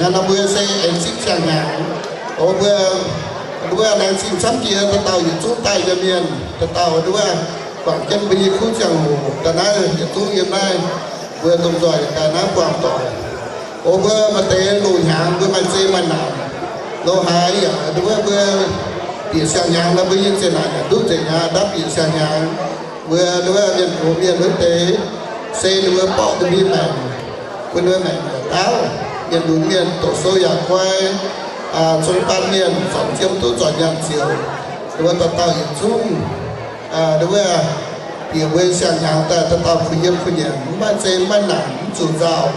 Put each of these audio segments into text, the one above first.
nhà nó bữa sẽ em xích sang nhà ô bữa này xin sắm kia ta tàu những chút tay cho miền ta tàu bữa quảng chân bây khu chẳng ngủ ta nói những chút hiện nay bữa tông giỏi ta nói quảng tỏi ô bữa mà té lùi hàng bữa mà xe mà nằm lô hai bữa biển sang nhà nó bây giờ sẽ lại đút chạy nhà đắp biển sang nhà bữa miền của miền nước tế xe bữa bỏ từ miền này bữa này táo miền đúng miền tổ số nhà quay trong ban miền phòng chiếm tốt giỏi nhàn chiều bữa ta tàu hiện chung bữa biển bữa sang nhà ta tàu phu nhân mà xe mà nằm chủ giàu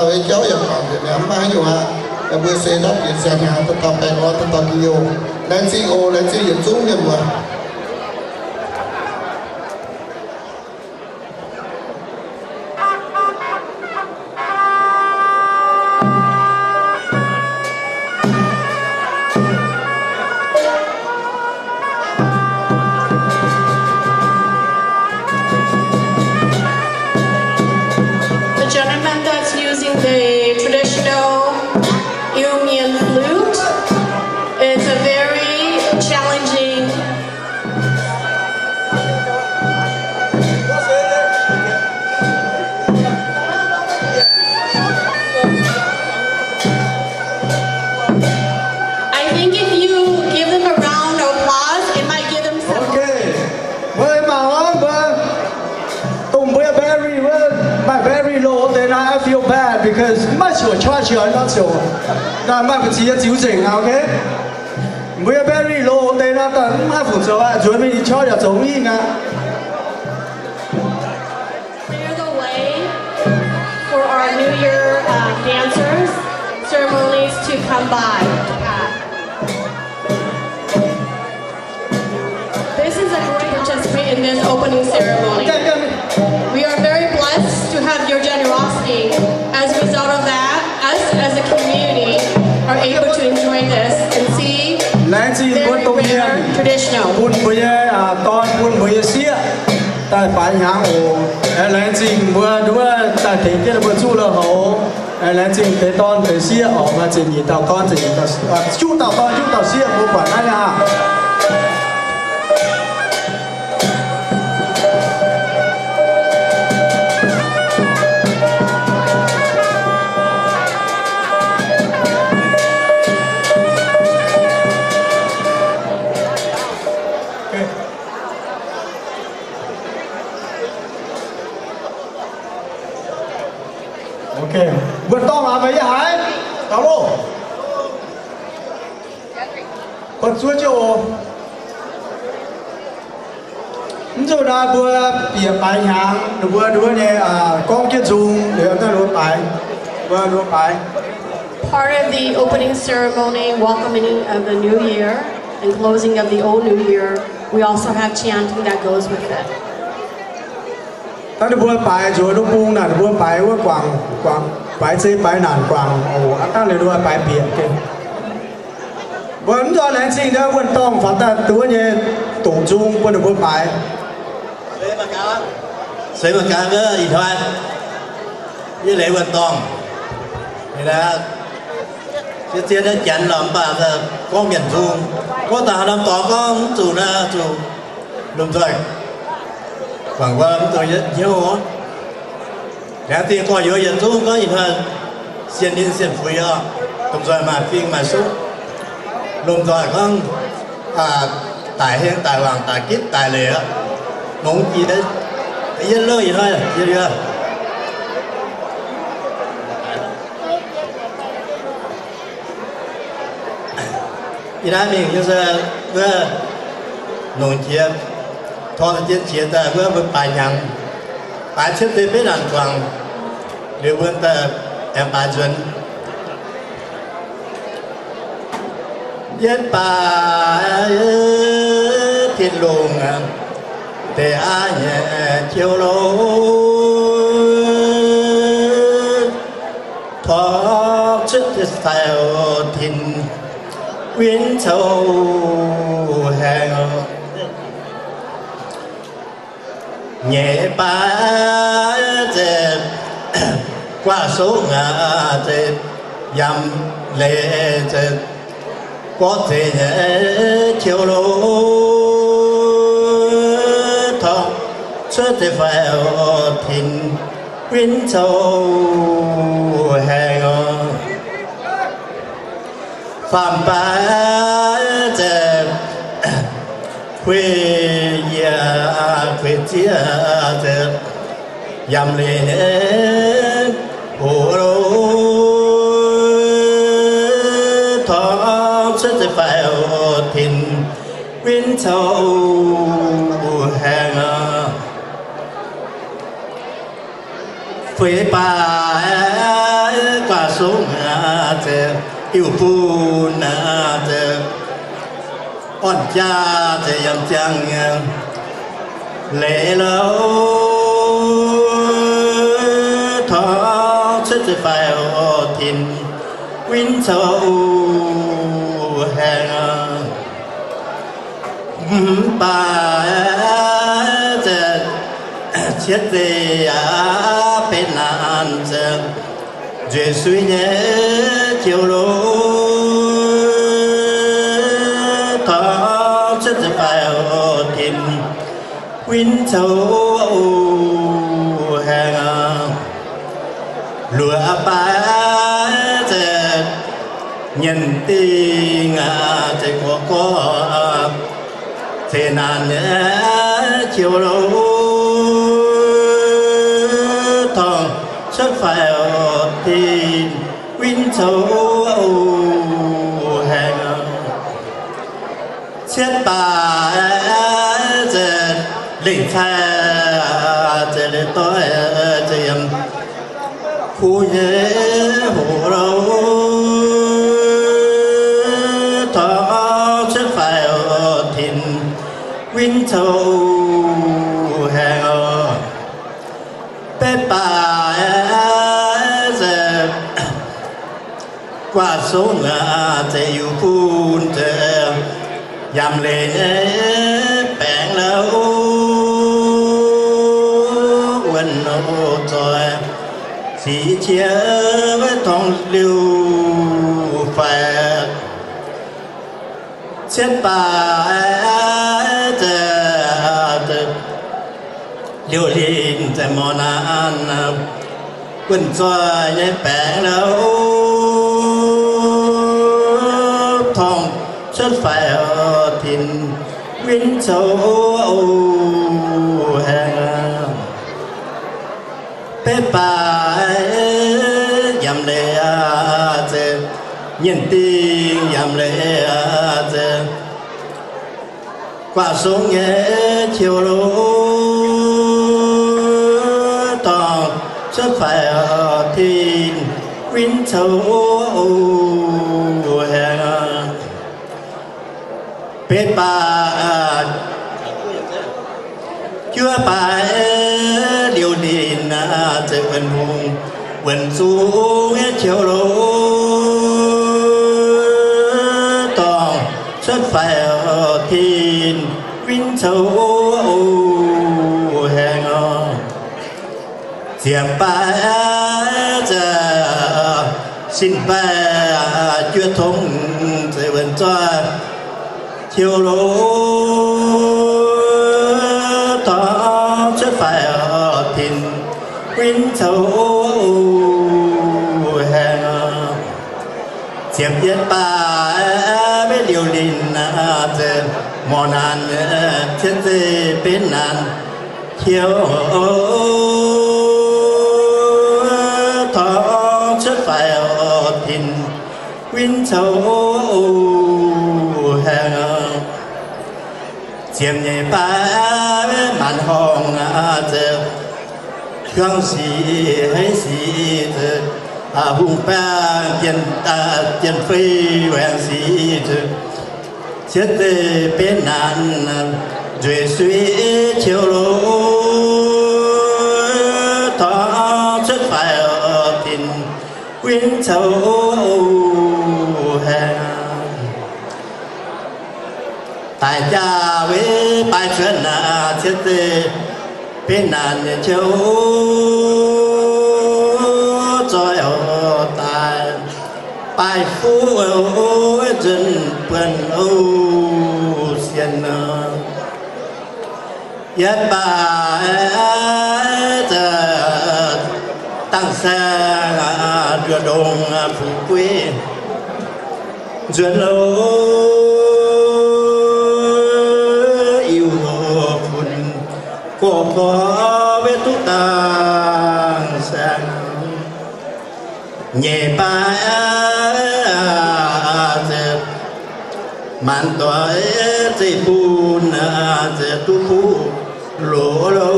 ấy cháu nhà còn thì mẹ má nhiều ạ bữa xe đắp biển sang nhà ta tàu bè nó ta tàu nhiều lên xin ô lên xin hiện chung nhiều mà because much của cho chuyện nó chịu là mà phải chỉ điều chỉnh ok bây giờ very low đây là tận hai phút sau chuẩn bị cho là giống như nga clear the way for our New Year dancers ceremonies to come by. This is a great participate in this opening ceremony. We are very blessed to have your generosity. As a result of that, us as a community are able to enjoy this and see very rare traditional. Buôn bây giờ con buôn bây giờ xía, tại phải hàng hồ, lãnh trình vừa đúng là tại thế kia là vừa chu là hồ, lãnh trình thế con thế xía ở mà chỉ nhìn tàu con chỉ nhìn tàu chu tàu con chu tàu xía một quản ai à. Ok, vượt to mà mấy hái, đó luôn. Còn suốt chiều, rồi là vừa bìa bài nhàng, vừa này con kia dùng để ta luôn bài, vừa luôn bài. Part of the opening ceremony, welcoming of the new year, and closing of the old new year, we also have chanting that goes with it. Ta được buôn bài rồi nó buông là buôn bài với quảng bài chơi bài nản quảng ta lại đua bài biển kì vẫn do lãnh sinh đó buôn tông phát ta túa như tổ chung buôn được buôn bài sẽ mà cả nữa gì thôi với lễ buôn tông thì là trước tiên nó chặn làm bà là có miền chung có tà làm tỏ có chủ na chủ đồng thời khoảng qua tôi rất nhiều giá tiền có nhiều dân chúng có gì hơn xuyên đi xuyên phơi đó đồng thời mà phim mà số đồng thời con tài hiện tài hoàng tài kiếp tài lệ đúng gì đấy dân lơ gì thôi gì đi thôi thì đã mình như giờ vừa nông nghiệp thọ tiên chiến ta vừa vừa bài nhang bài trước đây biết làm quảng điều vươn ta em bài chuẩn nhất bài thiên lùng để ai nhẹ chiều lô thọ trước cái sao thiên quyến châu hẹn nhẹ ba dệt qua số ngã dệt dầm lệ có thể chiều lối thọ xuất thể phải thìn quyến châu hè phạm bá chè quê quê chia chè dầm lệ hồ lô thọ xuất thể phải thìn quyến châu hè quê ba quả súng chè yêu phu na chè ôn cha chè yam chang lệ lâu thọ xuất phải thìn quyến châu hè ba chè chết đi bên nan chè duyên suy nhé chiều lối thọ xuất phải thìn quyến châu hè lúa ba chè nhân tình chè có thế nan chiều lối thọ xuất phải thìn quyến châu hè chết bà chè linh tha chè lệ tối chè yam khu nhé hồ lâu thọ xuất phải thìn quyến châu hè bé bà chè qua số ngã chè yêu phun chè dầm lệ bèn lâu quên ô trời chỉ chia với thong lưu phạt chết bà liều linh tại mòn ăn quên cho nhé bèn lâu thong xuất phải thìn quyến châu hè bé bà dầm lệ chè nhân tình dầm lệ chè qua sông nhé chiều lối tỏ xuất phải thìn quyến châu hè bé bà chưa phải điều đình chè quần hùng quần xuống chiều lối tỏ xuất phải thìn quyến châu hè diệp ba chè xin ba chưa thông chè quần cho chiều lối thọ xuất phải thìn quyến châu hè diệp yết ba với liều đình chè mòn ăn chết dê bên nan chiều thọ xuất phải thìn quyến châu hè chiêm nhẹ ba màn hồng chè không gì hay gì chè hùng ba tiền phi quen gì chè chết bên nan duy suy chiều lối thọ xuất phải thìn quyến châu hè tại gia với bài chuyện chết bên nan châu rồi tại bài phu ô dân bần ô xiên yết bà tăng xa đưa đồng phủ quê duyên lâu yêu phun có với túc tàng sang nhẹ ba màn tối dây phun dây tu phù lỗ lỗ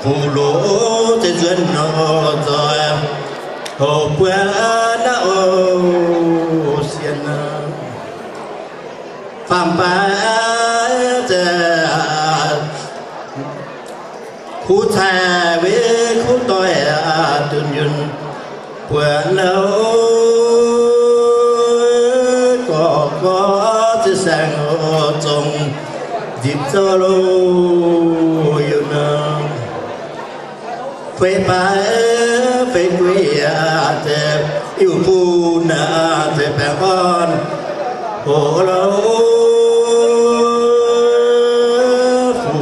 phù lỗ dây duyên nó rồi hồ quên đã ô xiên phạm ba khu thà với khu tôi tuần duyên quên đâu có chỉ sang ở trong dịp cho lô yêu nương phê ba phê quý thế yêu phu na thế bé con hồ lâu phù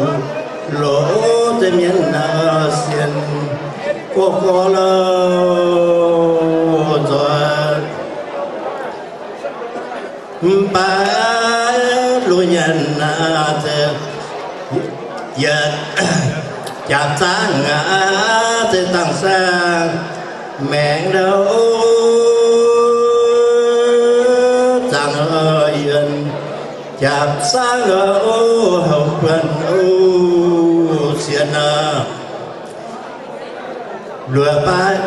lỗ thế miền na xiên có lâu rồi ba lối nhân thế giờ chạm sáng thế tăng sang mẹ đâu chẳng yên chạm sáng ở hậu quân ô xiên lừa ba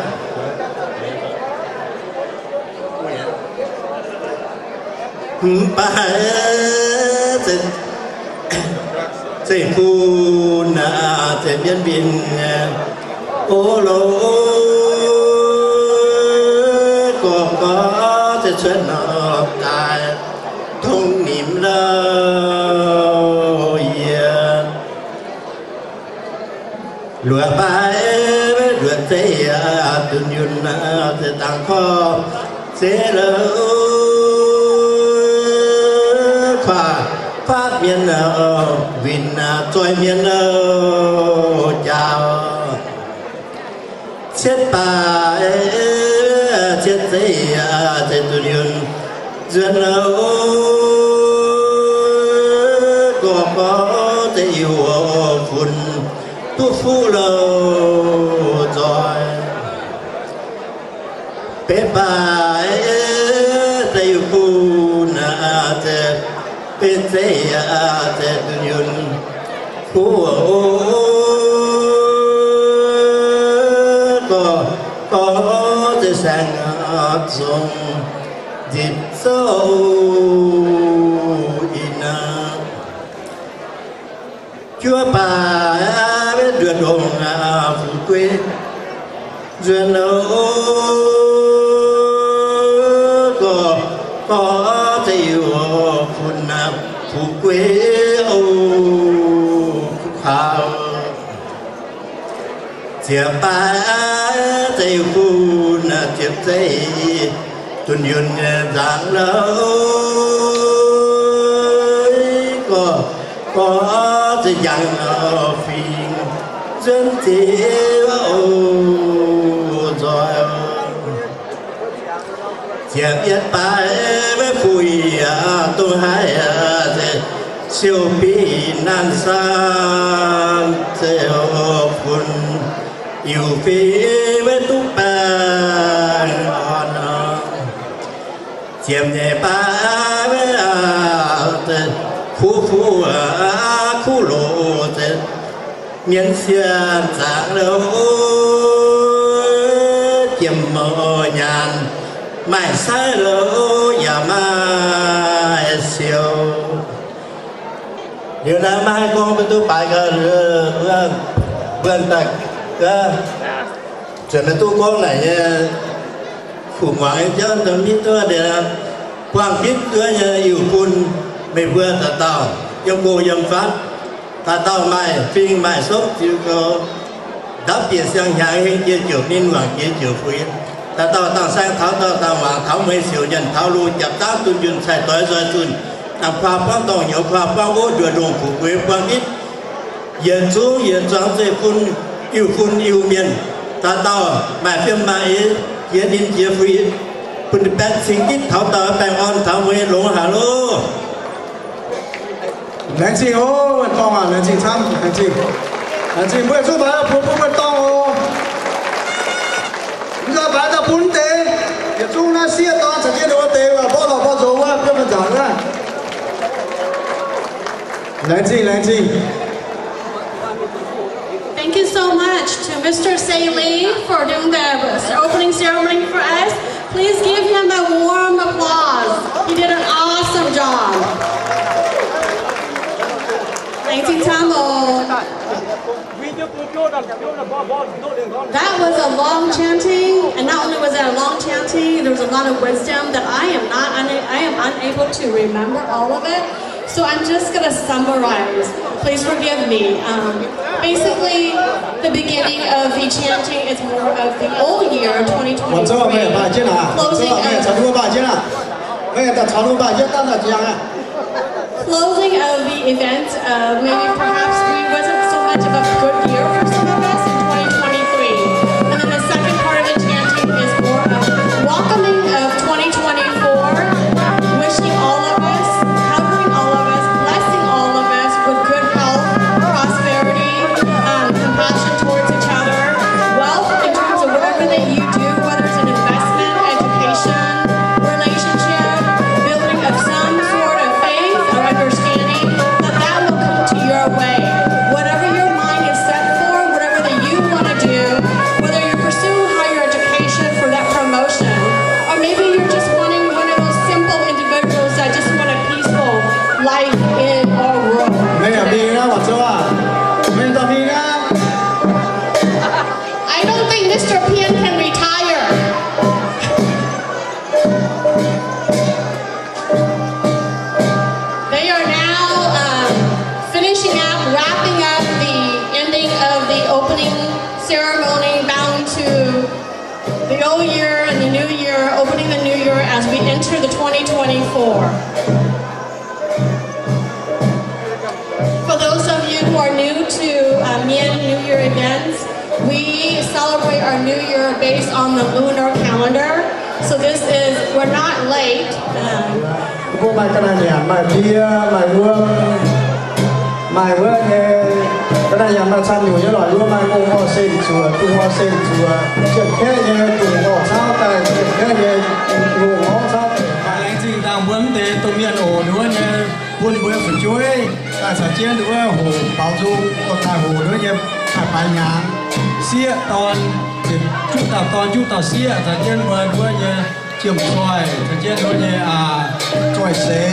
ba thế phu na thế biên biên ô lô có thế chuyện nó tại thông niệm lâu yên lúa ba lúa thế tuần yun thế tăng kho thế lâu phát miền vin trôi miền chào chết bà chết thế thế tu duyên duyên lâu có thể yêu phun tu phu lâu rồi bé bà thế yêu phun thế bên thế thế tu duyên phu có thể sang trong dịp sâu ina chúa bà biết được đồng phủ quê duyên lâu có thể yêu phun phủ quê ô hào chiếc ba tay phu na chiếc tay tuần yun giang lâu có thể dặn ở phiền dân thiếu rồi chiếc yết ba với phùi tôi hai siêu bi nan sang theo phun yêu phi với túc bàn chiêm nhẹ ba với khu khu khu lộ miền xiên sáng lâu chiêm mờ nhàn mãi sai lâu nhà mai siêu điều này mai con với tôi bài cơ vâng tạch chuyện là tôi con này khủng hoảng chứ tôi biết tôi để là quang biết tôi yêu phun mình vừa ta tàu dòng cô dòng phát ta tàu mai phim mai sốt chịu cô đặc biệt sang nhà hình chia chiều nên hoàng chia chiều phu ta tao sang tháo tao hoàng tháo mấy siêu nhân tháo lu chặt tác tuân duyên sai tối rồi tuân làm pha phong tòng nhiều pha phong ô đưa đồng phủ quê quang ít hiện xuống hiện trong dây phun yêu miền ta tao mà phim mà ấy chia đến chia phu phun bẹt sinh ít tháo tao bẹt on tháo mấy lỗ hà lô lãnh chị ô vẫn tòng à lãnh chị thăm lãnh chị bữa trước bà phun vẫn tòng ô bây giờ bà đã phun tế hiện chúng nó xia to chẳng biết đâu tế và bỏ dấu qua cái phần giảng ra lãnh chị Thank you so much to Mr. Saili for doing the opening ceremony for us. Please give him a warm applause. He did an awesome job. Thank you, Tamo. That was a long chanting, and not only was that a long chanting, there was a lot of wisdom that I am unable to remember all of it. So I'm just going to summarize. Please forgive me. Basically, the beginning of the chanting is more of the old year, 2023. Closing of the event, maybe perhaps we wasn't so much of a good year for some of us in 2023. And then the second part of the chanting is more of welcoming of 2024, wishing all of us, covering all of us, blessing all of us with good health, prosperity, compassion towards each other, wealth in terms of whatever that you do, whether it's an investment, education, relationship, building of some sort of faith or understanding, that will come to your way. Whatever your mind is set for, whatever that you want to do, whether you're pursuing higher education for that promotion, or maybe you're just wanting one of those simple individuals that just want a peaceful life in our world. I don't think Mr. Pian can retire. They are now finishing up, wrapping up the ending of the opening ceremony, bound to the old year and the new year, opening the new year as we enter the 2024. For those of you who are new to Mien New Year events, we celebrate our New Year based on the lunar calendar. So this is, we're not late. buôn bữa phải chuối ta sẽ chiến đứa hồ bảo dung còn ta hồ đứa nhé phải bài nhàng xía toàn chúng ta xía sẽ chiến đứa nhé chiêm xoài sẽ chiến đứa nhé xoài xế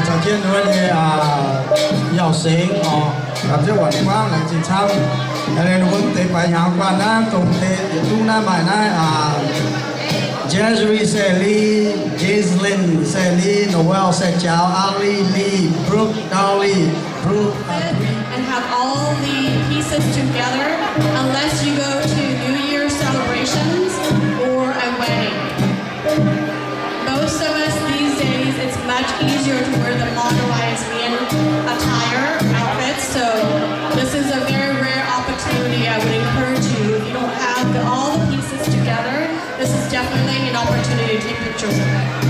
sẽ chiến đứa nhé giàu xế làm cho bọn quang là chỉ xong nên nó vẫn tới bài nhàng quan á tổng thể chúng ta bài này Jasri Sally, Jaislyn Sally, Noel Sechao, Ali Lee, Brooke Dolly, Brooke. And have all the pieces together, unless you go to New Year celebrations or a wedding. Most of us these days, it's much easier to wear the modernized Mien attire, outfits. So this is a very rare opportunity. I would encourage you, if you don't have all the pieces together, this is definitely an opportunity to take pictures of it.